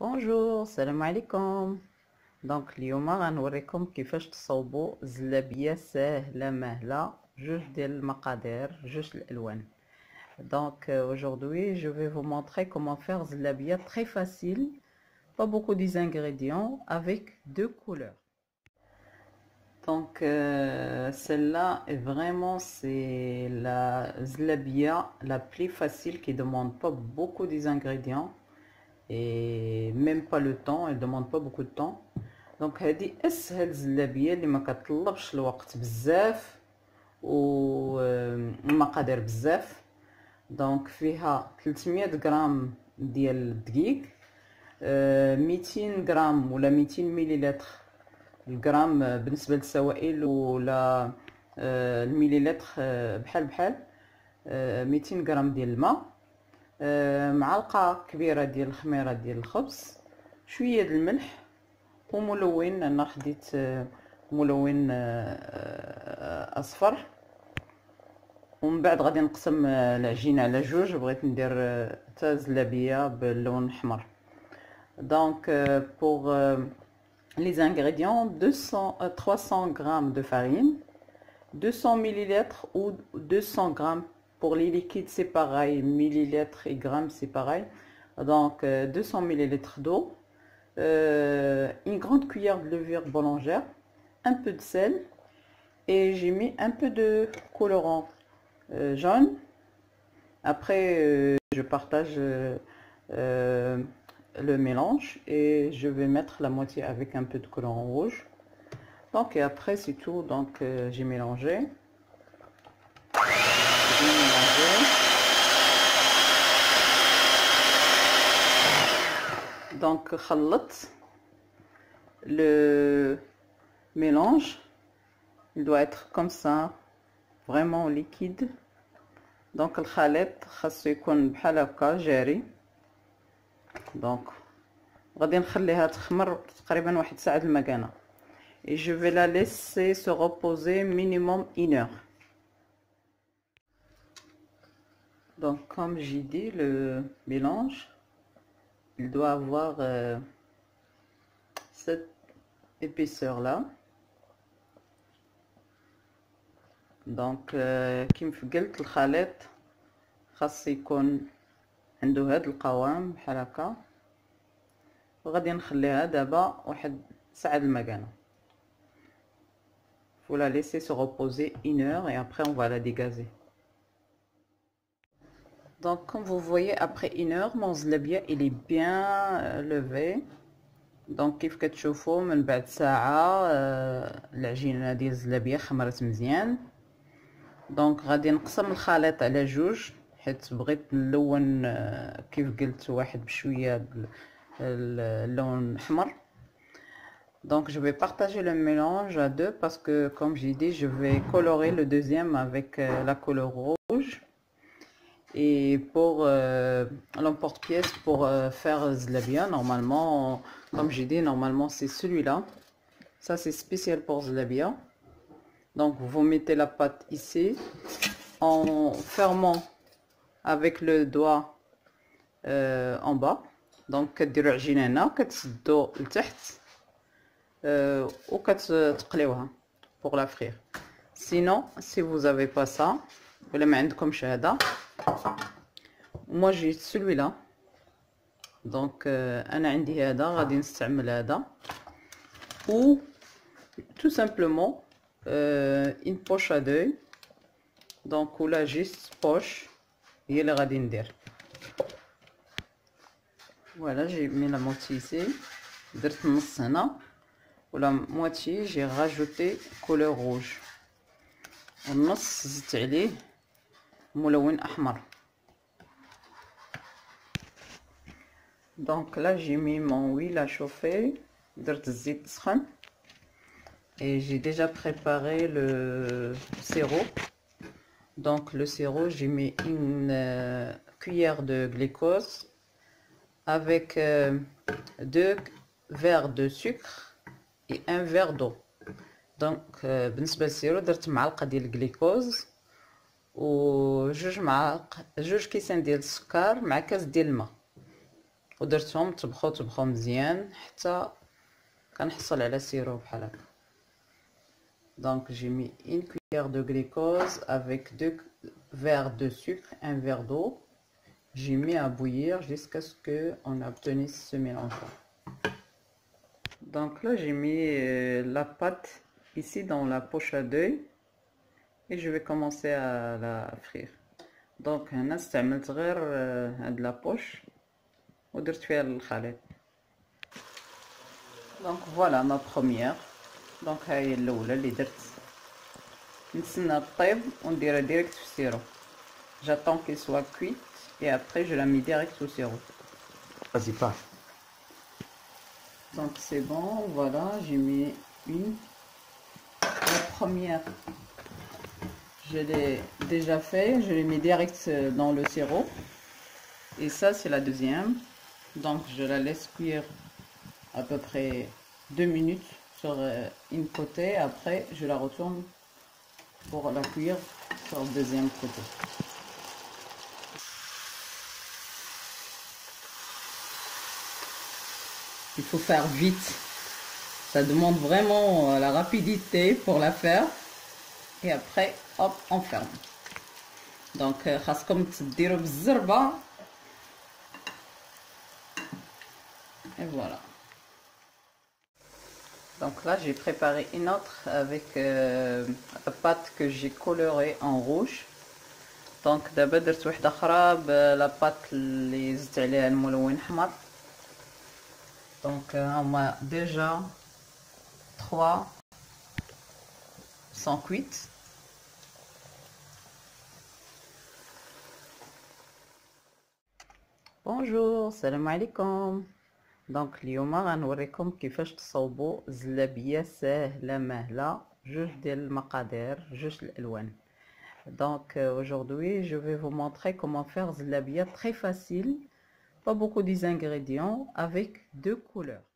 بونجور، السلام عليكم. دونك اليوم غنوريكم كيفاش تصاوبوا زلابيه ساهله ماهله، جوج ديال المقادير، جوج الالوان. Donc aujourd'hui je vais vous montrer comment faire zlabia très facile, pas beaucoup d'ingrédients, avec deux couleurs. Donc celle-là est vraiment c'est la zlabia la plus facile qui demande pas beaucoup d'ingrédients et même pas le temps, elle demande pas beaucoup de temps. دونك هذه اسهل زلابيه اللي ما كتطلبش الوقت بزاف والمقادير بزاف. دونك فيها 300 غرام ديال الدقيق، 200 غرام ولا 200 مليلتر الغرام بالنسبه للسوائل ولا المليلتر بحال 200 غرام ديال الماء، معلقه كبيره ديال الخميره ديال الخبز، شويه د الملح وملون. انا خديت ملون اصفر. ومن بعد غادي نقسم العجينه على جوج، بغيت ندير حتى زلابيه باللون الاحمر. دونك pour les ingrédients 300 grammes de farine, 200 millilitres ou 200 grammes. Pour les liquides c'est pareil, millilitres et grammes c'est pareil. Donc 200 millilitres d'eau, une grande cuillère de levure boulangère, un peu de sel, et j'ai mis un peu de colorant jaune. Après je partage le mélange et je vais mettre la moitié avec un peu de colorant rouge. Donc et après c'est tout. Donc j'ai mélangé. Donc خلط le mélange, il doit être comme ça, vraiment liquide. Donc الخليط خاصو يكون بحال هكا جاري. دونك غادي نخليها تخمر تقريبا واحد ساعه المكانه et je vais la laisser se reposer minimum 1 heure. Donc comme j'ai dit, le mélange il doit avoir cette épaisseur là. دونك كيف قلت الخليط خاص يكون عنده هاد القوام بحال هكا، وغادي نخليها دابا واحد ساعه المكانه. faut la laisser se reposer 1 heure et après on va la dégazer. Donc comme vous voyez, après 1 heure mon zlabia il est bien levé. دونك كيف كتشوفوا من بعد ساعه العجينه ديال الزلابيه خمرت مزيان. دونك غادي نقسم الخليط على جوج حيت بغيت نلون كيف قلت واحد بشويه اللون احمر. Donc je vais partager le mélange à deux parce que comme j'ai dit je vais colorer le deuxième avec la couleur rouge. Et pour l'emporte-pièce pour faire zlabia, normalement comme j'ai dit normalement c'est celui-là. Ça c'est spécial pour zlabia. Donc vous mettez la pâte ici en fermant avec le doigt en bas. Donc كديروا عجينه هنا كتسدوا لتحت وكتقليوها pour la frire. Sinon si vous avez pas ça ولا ما عندكمش هذا، moi j'ai celui-là. donc انا عندي هذا غادي نستعمل هذا، ou tout simplement une poche à deux. donc ولا juste poche هي اللي غادي ندير. voilà j'ai mis la moitié ici، درت النص هنا ولا moitié j'ai rajouté couleur rouge، والنص زدت عليه ملون احمر. donc là j'ai mis mon huile à chauffer، درت الزيت سخن et j'ai déjà préparé le sirop. donc le sirop j'ai mis une cuillère de glucose avec 2 verres de sucre et 1 verre d'eau. donc بالنسبه للسيرو درت معلقه ديال الجليكوز وجوج كيسان ديال السكر مع كاس ديال الماء. ودرتهم طبخوا مزيان حتى كنحصل على سيرو بحال هكا. Donc j'ai mis une cuillère de glucose avec 2 verres de sucre, un verre d'eau. J'ai mis à bouillir jusqu'à ce que on obtienne ce mélange-là. Donc là j'ai mis la pâte ici dans la poche à deuil et je vais commencer à la frire. Donc هنا استعملت غير هاد لا بوش ودرت فيها الخليط. Donc voilà ma première. Donc هاهي الاولى اللي درت. نتسنى طيب ونديرها direct في السيرو. J'attends qu'elle soit cuite et après je la mets direct au sirop. Vas-y, pas. Donc c'est bon, voilà, j'ai mis une. La première, je l'ai déjà fait, je l'ai mis direct dans le sirop. Et ça c'est la deuxième. Donc je la laisse cuire à peu près 2 minutes sur une côté. Après je la retourne pour la cuire sur le deuxième côté. Il faut faire vite. Ça demande vraiment la rapidité pour la faire. Et après, hop, on ferme. Donc, خاصكم تديروا بالزربة. Et voilà. Donc là, j'ai préparé une autre avec la pâte que j'ai colorée en rouge. Donc d'abord درت واحدة أخرى بلا pâte اللي زدت عليها الملون أحمر. Donc on a déjà 3 sont cuites. Bonjour, salam alaikum. Donc اليوم غنوريكم كيفاش تصاوبوا زلابية ساهلة ماهلة، جوج ديال المقادير، جوج الألوان. Donc aujourd'hui je vais vous montrer comment faire zlabia très facile, pas beaucoup d'ingrédients avec 2 couleurs.